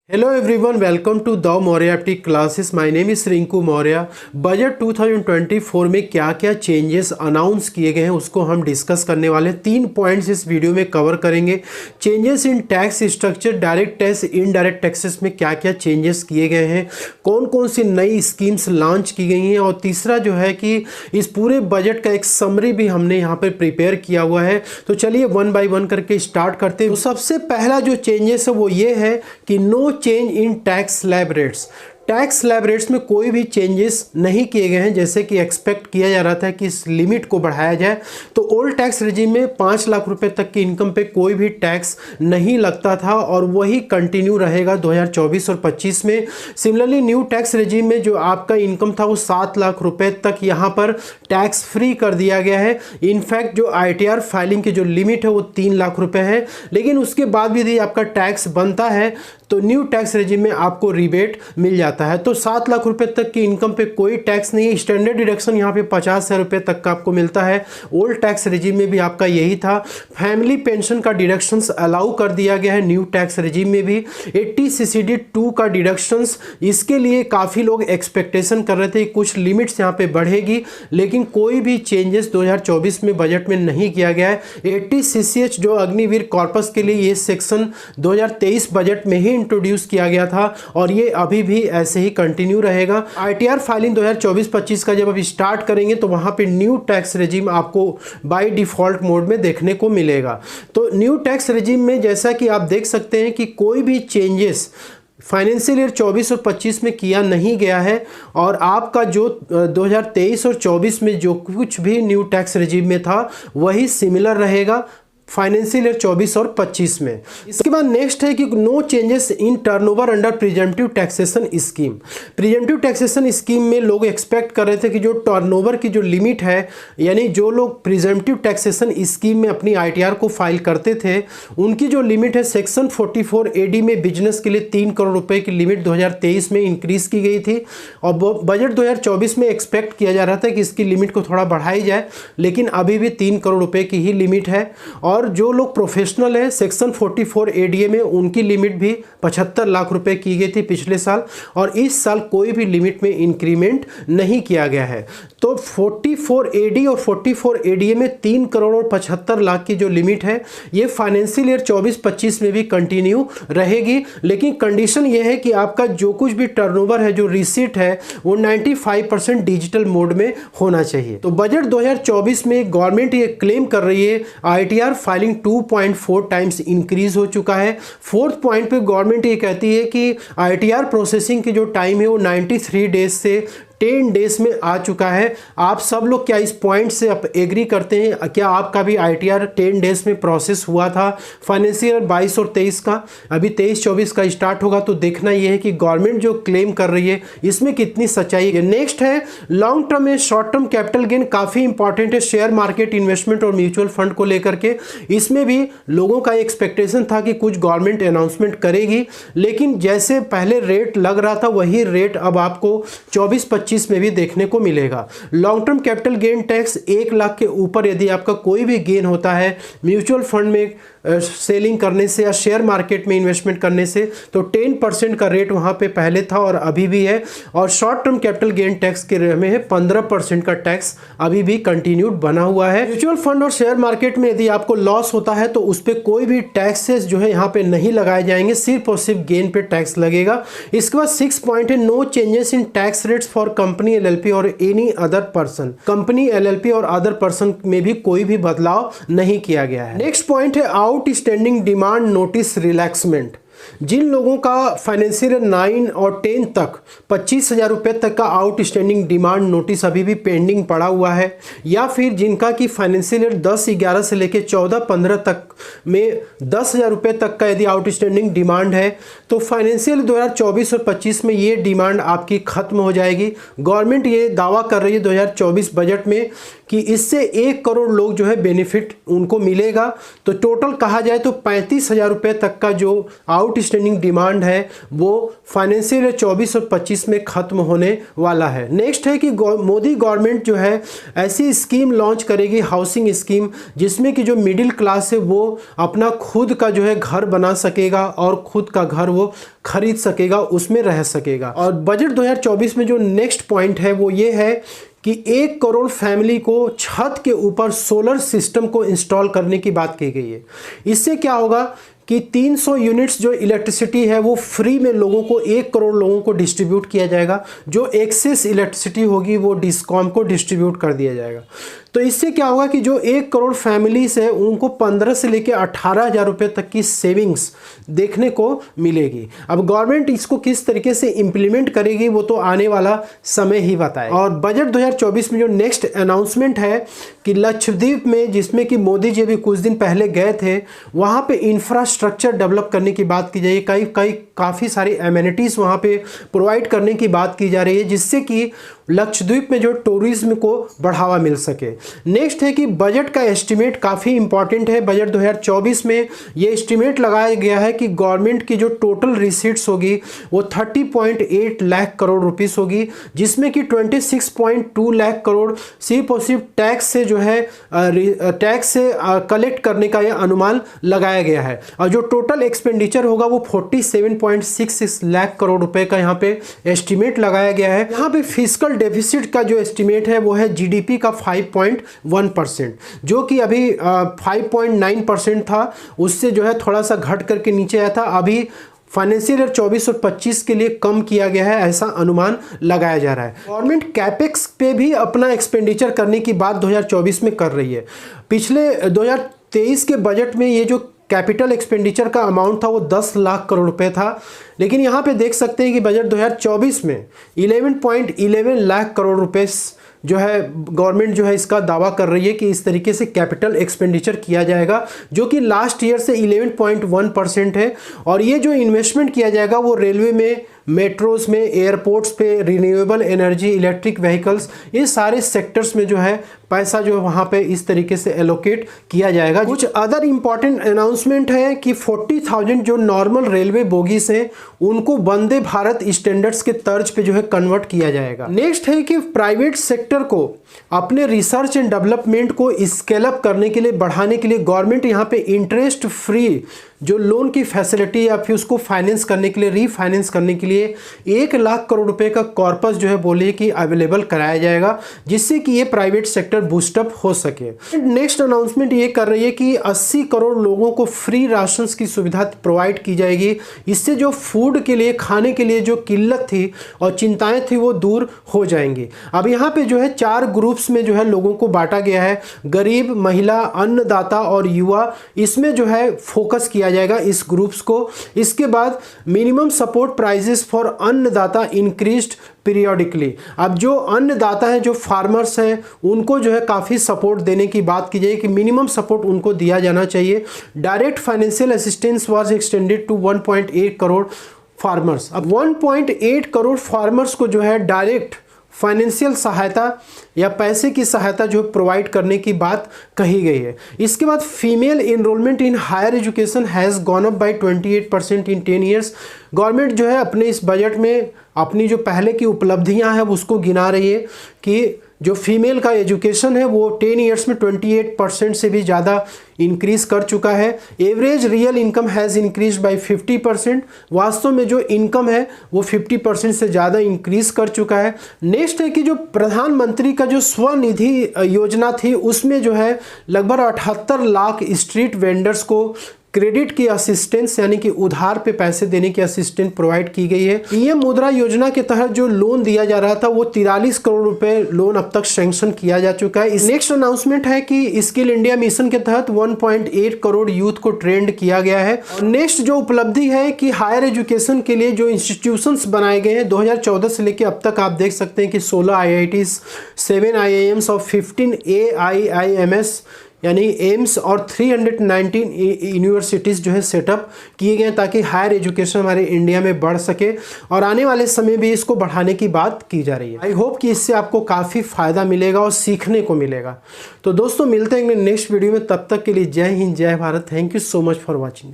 Hello everyone, welcome to the Maurya एप्टी classes. My name is Rinku Maurya. Budget 2024 में क्या क्या चेंजेस अनाउंस किए गए हैं उसको हम डिस्कस करने वाले हैं। 3 पॉइंट्स इस वीडियो में कवर करेंगे। Changes in tax structure, direct tax, indirect taxes में क्या क्या चेंजेस किए गए हैं, कौन कौन सी नई स्कीम्स लॉन्च की गई हैं, और तीसरा जो है कि इस पूरे बजट का एक समरी भी हमने यहाँ पर प्रिपेयर किया हुआ है। तो चलिए वन बाई वन करके स्टार्ट करते हैं। तो सबसे पहला जो चेंजेस है वो ये है कि no change in tax slab rates. Tax slab rates में कोई भी चेंजेस नहीं किए गए हैं, जैसे कि एक्सपेक्ट किया जा रहा था कि इस लिमिट को बढ़ाया जाए। तो ओल्ड टैक्स रेजिम में 5 लाख रुपए तक की इनकम पे कोई भी टैक्स नहीं लगता था और वही कंटिन्यू रहेगा 2024 और 25 में। सिमिलरली न्यू टैक्स रेजिम में जो आपका इनकम था वो 7 लाख रुपए तक यहाँ पर टैक्स फ्री कर दिया गया है। इनफैक्ट जो ITR फाइलिंग की जो लिमिट है वो 3 लाख रुपए है, लेकिन उसके बाद भी यदि आपका टैक्स बनता है तो न्यू टैक्स रेजिम में आपको रिबेट मिल जाता है। तो 7 लाख रुपए तक की इनकम पे कोई टैक्स नहीं है। स्टैंडर्ड डिडक्शन यहाँ पे 50,000 रुपये तक का आपको मिलता है। ओल्ड टैक्स रेजिम में भी आपका यही था। फैमिली पेंशन का डिडक्शंस अलाउ कर दिया गया है न्यू टैक्स रेजिम में भी। 80 CCD 2 का डिडक्शंस, इसके लिए काफ़ी लोग एक्सपेक्टेशन कर रहे थे कुछ लिमिट्स यहाँ पे बढ़ेगी, लेकिन कोई भी चेंजेस 2024 में बजट में नहीं किया गया है। 80 CCH जो अग्निवीर कॉर्पस के लिए ये सेक्शन 2023 बजट में ही इंट्रोड्यूस किया गया था और ये अभी भी ऐसे ही कंटिन्यू रहेगा। ITR फाइलिंग 2024-25 का जब आप स्टार्ट करेंगे तो वहां पे न्यू टैक्स रेजिम आपको बाय डिफॉल्ट मोड में देखने को मिलेगा। तो न्यू टैक्स रेजिम में जैसा कि आप देख सकते हैं कि कोई भी चेंजेस फाइनेंशियल ईयर 24 और 25 में किया नहीं गया है, और आपका जो 2023 और 24 में जो कुछ भी न्यू टैक्स रेजिम में था वही सिमिलर रहेगा फाइनेंशियल ईयर 24 और 25 में। इसके बाद नेक्स्ट है कि no changes in turnover under presumptive taxation scheme. Presumptive taxation scheme में लोग एक्सपेक्ट कर रहे थे कि जो टर्नओवर की जो लिमिट है, यानी जो लोग प्रिजेंटिव टैक्सेशन स्कीम में अपनी ITR को फाइल करते थे उनकी जो लिमिट है सेक्शन 44 AD में बिजनेस के लिए 3 करोड़ रुपए की लिमिट 2023 में इंक्रीज की गई थी, और बजट 2024 में एक्सपेक्ट किया जा रहा था कि इसकी लिमिट को थोड़ा बढ़ाई जाए, लेकिन अभी भी 3 करोड़ रुपए की ही लिमिट है। और जो लोग प्रोफेशनल है सेक्शन 44 ADA में उनकी लिमिट भी 75 लाख रुपए की गई थी पिछले साल, और इस साल कोई भी लिमिट में इंक्रीमेंट नहीं किया गया है। तो 44 AD और 44 ADA में 3 करोड़ और 75 लाख की जो लिमिट है ये फाइनेंशियल ईयर 24-25 में भी कंटिन्यू रहेगी, लेकिन कंडीशन ये है कि आपका जो कुछ भी टर्नओवर है, जो रिसीट है, वो 95% डिजिटल मोड में होना चाहिए। तो बजट 2024 में गवर्नमेंट ये क्लेम कर रही है ITR फाइलिंग 2.4 टाइम्स इंक्रीज हो चुका है। 4th पॉइंट पे गवर्नमेंट ये कहती है कि ITR प्रोसेसिंग की जो टाइम है वो 93 डेज से 10 डेज में आ चुका है। आप सब लोग क्या इस पॉइंट से आप एग्री करते हैं? क्या आपका भी ITR 10 डेज में प्रोसेस हुआ था फाइनेंशियल ईयर 22 और 23 का? अभी 23-24 का स्टार्ट होगा, तो देखना यह है कि गवर्नमेंट जो क्लेम कर रही है इसमें कितनी सच्चाई है। नेक्स्ट है लॉन्ग टर्म में शॉर्ट टर्म कैपिटल गेन, काफ़ी इंपॉर्टेंट है शेयर मार्केट इन्वेस्टमेंट और म्यूचुअल फंड को लेकर के। इसमें भी लोगों का एक्सपेक्टेशन था कि कुछ गवर्नमेंट अनाउंसमेंट करेगी, लेकिन जैसे पहले रेट लग रहा था वही रेट अब आपको 24-25 में भी देखने को मिलेगा। Long term capital gain tax 1 lakh के ऊपर यदि आपका कोई भी गेन होता है म्यूचुअल फंड में सेलिंग करने से या शेयर मार्केट में इन्वेस्टमेंट करने से, तो 10% का रेट वहां पे पहले था और अभी भी है। और short term capital gain tax के में है 15% का टैक्स अभी भी कंटिन्यूड बना हुआ है। म्यूचुअल फंड और शेयर मार्केट में यदि आपको लॉस होता है तो उस पर कोई भी टैक्सेस जो है यहाँ पे नहीं लगाए जाएंगे, सिर्फ और सिर्फ गेन पे टैक्स लगेगा। इसके बाद 6 पॉइंट है no changes in tax rates for company LLP और any other person. Company LLP और अदर पर्सन में भी कोई भी बदलाव नहीं किया गया है। नेक्स्ट पॉइंट है आउटस्टैंडिंग डिमांड नोटिस रिलैक्समेंट। जिन लोगों का फाइनेंशियल ईयर 9 और 10 तक 25,000 रुपये तक का आउटस्टैंडिंग डिमांड नोटिस अभी भी पेंडिंग पड़ा हुआ है, या फिर जिनका कि फाइनेंशियल ईयर 10-11 से लेकर 14-15 तक में 10,000 रुपये तक का यदि आउटस्टैंडिंग डिमांड है, तो फाइनेंशियल 2024 और 25 में ये डिमांड आपकी खत्म हो जाएगी। गवर्नमेंट ये दावा कर रही है 2024 बजट में कि इससे 1 करोड़ लोग जो है बेनिफिट उनको मिलेगा। तो टोटल कहा जाए तो 35,000 रुपये तक का जो आउटस्टैंडिंग डिमांड है वो फाइनेंशियल ईयर 24 और 25 में ख़त्म होने वाला है। नेक्स्ट है कि मोदी गवर्नमेंट जो है ऐसी स्कीम लॉन्च करेगी, हाउसिंग स्कीम, जिसमें कि जो मिडिल क्लास है वो अपना खुद का जो है घर बना सकेगा और खुद का घर वो खरीद सकेगा, उसमें रह सकेगा। और बजट 2024 में जो नेक्स्ट पॉइंट है वो ये है कि 1 करोड़ फैमिली को छत के ऊपर सोलर सिस्टम को इंस्टॉल करने की बात की गई है। इससे क्या होगा कि 300 यूनिट्स जो इलेक्ट्रिसिटी है वो फ्री में लोगों को 1 करोड़ लोगों को डिस्ट्रीब्यूट किया जाएगा। जो एक्सेस इलेक्ट्रिसिटी होगी वो डिस्कॉम को डिस्ट्रीब्यूट कर दिया जाएगा। तो इससे क्या होगा कि जो 1 करोड़ फैमिलीज है उनको 15 से लेकर 18,000 रुपये तक की सेविंग्स देखने को मिलेगी। अब गवर्नमेंट इसको किस तरीके से इम्प्लीमेंट करेगी वो तो आने वाला समय ही बताए। और बजट 2024 में जो नेक्स्ट अनाउंसमेंट है कि लक्षद्वीप में, जिसमें कि मोदी जी भी कुछ दिन पहले गए थे, वहाँ पे इंफ्रास्ट्रक्चर डेवलप करने की बात की जाए, काफ़ी सारी एमेनिटीज़ वहाँ पे प्रोवाइड करने की बात की जा रही है, जिससे कि लक्षद्वीप में जो टूरिज्म को बढ़ावा मिल सके। नेक्स्ट है कि बजट का एस्टिमेट काफ़ी इंपॉर्टेंट है। बजट 2024 में ये एस्टिमेट लगाया गया है कि गवर्नमेंट की जो टोटल रिसीट्स होगी वो 30.8 लाख करोड़ रुपीस होगी, जिसमें कि 26.2 लाख करोड़ सिर्फ और सिर्फ टैक्स से जो है टैक्स से कलेक्ट करने का यह अनुमान लगाया गया है। और जो टोटल एक्सपेंडिचर होगा वो 47.66 लाख करोड़ रुपए का यहाँ पे एस्टिमेट लगाया गया है। यहाँ पे फिस्कल डेफिसिट का जो एस्टिमेट है वो है जीडीपी का 5.1%, जो कि अभी 5.9% था, उससे जो है थोड़ा सा घट करके नीचे आया था। अभी फाइनेंशियल ईयर 24 और 25 के लिए कम किया गया है, ऐसा अनुमान लगाया जा रहा है। गवर्नमेंट कैपेक्स पे भी अपना एक्सपेंडिचर करने की बात 2024 में कर रही है। पिछले 2023 के बजट में ये जो कैपिटल एक्सपेंडिचर का अमाउंट था वो 10 लाख करोड़ रुपए था, लेकिन यहाँ पे देख सकते हैं कि बजट 2024 में 11.11 लाख करोड़ रुपए जो है गवर्नमेंट जो है इसका दावा कर रही है कि इस तरीके से कैपिटल एक्सपेंडिचर किया जाएगा, जो कि लास्ट ईयर से 11.1% है। और ये जो इन्वेस्टमेंट किया जाएगा वो रेलवे में, मेट्रोज में, एयरपोर्ट्स पे, रिन्यूएबल एनर्जी, इलेक्ट्रिक व्हीकल्स, ये सारे सेक्टर्स में जो है पैसा जो वहाँ पे इस तरीके से एलोकेट किया जाएगा। कुछ अदर इंपॉर्टेंट अनाउंसमेंट है कि 40,000 जो नॉर्मल रेलवे बोगीज हैं उनको वंदे भारत स्टैंडर्ड्स के तर्ज पे जो है कन्वर्ट किया जाएगा। नेक्स्ट है कि प्राइवेट सेक्टर को अपने रिसर्च एंड डेवलपमेंट को स्केल अप करने के लिए, बढ़ाने के लिए गवर्नमेंट यहाँ पे इंटरेस्ट फ्री जो लोन की फैसिलिटी या फिर उसको फाइनेंस करने के लिए, रीफाइनेंस करने के लिए 1 लाख करोड़ रुपए का कॉर्पस जो है बोलिए कि अवेलेबल कराया जाएगा, जिससे कि ये प्राइवेट सेक्टर बूस्टअप हो सके। नेक्स्ट अनाउंसमेंट ये कर रही है कि 80 करोड़ लोगों को फ्री राशंस की सुविधा प्रोवाइड की जाएगी। इससे जो फूड के लिए, खाने के लिए जो किल्लत थी और चिंताएं थी वो दूर हो जाएंगी। अब यहाँ पे जो है 4 ग्रुप्स में जो है लोगों को बांटा गया है, गरीब, महिला, अन्नदाता और युवा। इसमें जो है फोकस किया जाएगा इस ग्रुप्स को। इसके बाद मिनिमम सपोर्ट प्राइसेस फॉर अन्नदाता इंक्रीज्ड पीरियोडिकली। अब जो अन्नदाता हैं, जो फार्मर्स हैं, उनको जो है काफ़ी सपोर्ट देने की बात की जाए कि मिनिमम सपोर्ट उनको दिया जाना चाहिए। Direct financial assistance was extended to 1.8 crore farmers. अब 1.8 करोड़ फार्मर्स को जो है डायरेक्ट फाइनेंशियल सहायता या पैसे की सहायता जो प्रोवाइड करने की बात कही गई है। इसके बाद female enrolment in higher education has gone up by 28% in 10 years. Government जो है अपने इस बजट में अपनी जो पहले की उपलब्धियां हैं उसको गिना रही है कि जो फीमेल का एजुकेशन है वो 10 ईयर्स में 28% से भी ज़्यादा इंक्रीज़ कर चुका है। Average real income has increase by 50%। वास्तव में जो इनकम है वो 50% से ज़्यादा इंक्रीज़ कर चुका है। नेक्स्ट है कि जो प्रधानमंत्री का जो स्वनिधि योजना थी उसमें जो है लगभग 78 लाख स्ट्रीट वेंडर्स को क्रेडिट की असिस्टेंस यानी कि उधार पे पैसे देने की असिस्टेंस प्रोवाइड की गई है। पीएम मुद्रा योजना के तहत जो लोन दिया जा रहा था वो 43 करोड़ रुपए लोन अब तक सैंक्शन किया जा चुका है। नेक्स्ट अनाउंसमेंट है कि स्किल इंडिया मिशन के तहत 1.8 करोड़ यूथ को ट्रेंड किया गया है। नेक्स्ट जो उपलब्धि है कि हायर एजुकेशन के लिए जो इंस्टीट्यूशंस बनाए गए हैं 2014 से लेकर अब तक आप देख सकते हैं कि 16 IITs, 7 IIMs और 15 AIIMS यानी एम्स और 319 यूनिवर्सिटीज़ जो है सेटअप किए गए हैं ताकि हायर एजुकेशन हमारे इंडिया में बढ़ सके, और आने वाले समय भी इसको बढ़ाने की बात की जा रही है। आई होप कि इससे आपको काफ़ी फ़ायदा मिलेगा और सीखने को मिलेगा। तो दोस्तों मिलते हैं नेक्स्ट वीडियो में, तब तक के लिए जय हिंद जय Bharat. Thank you so much for watching.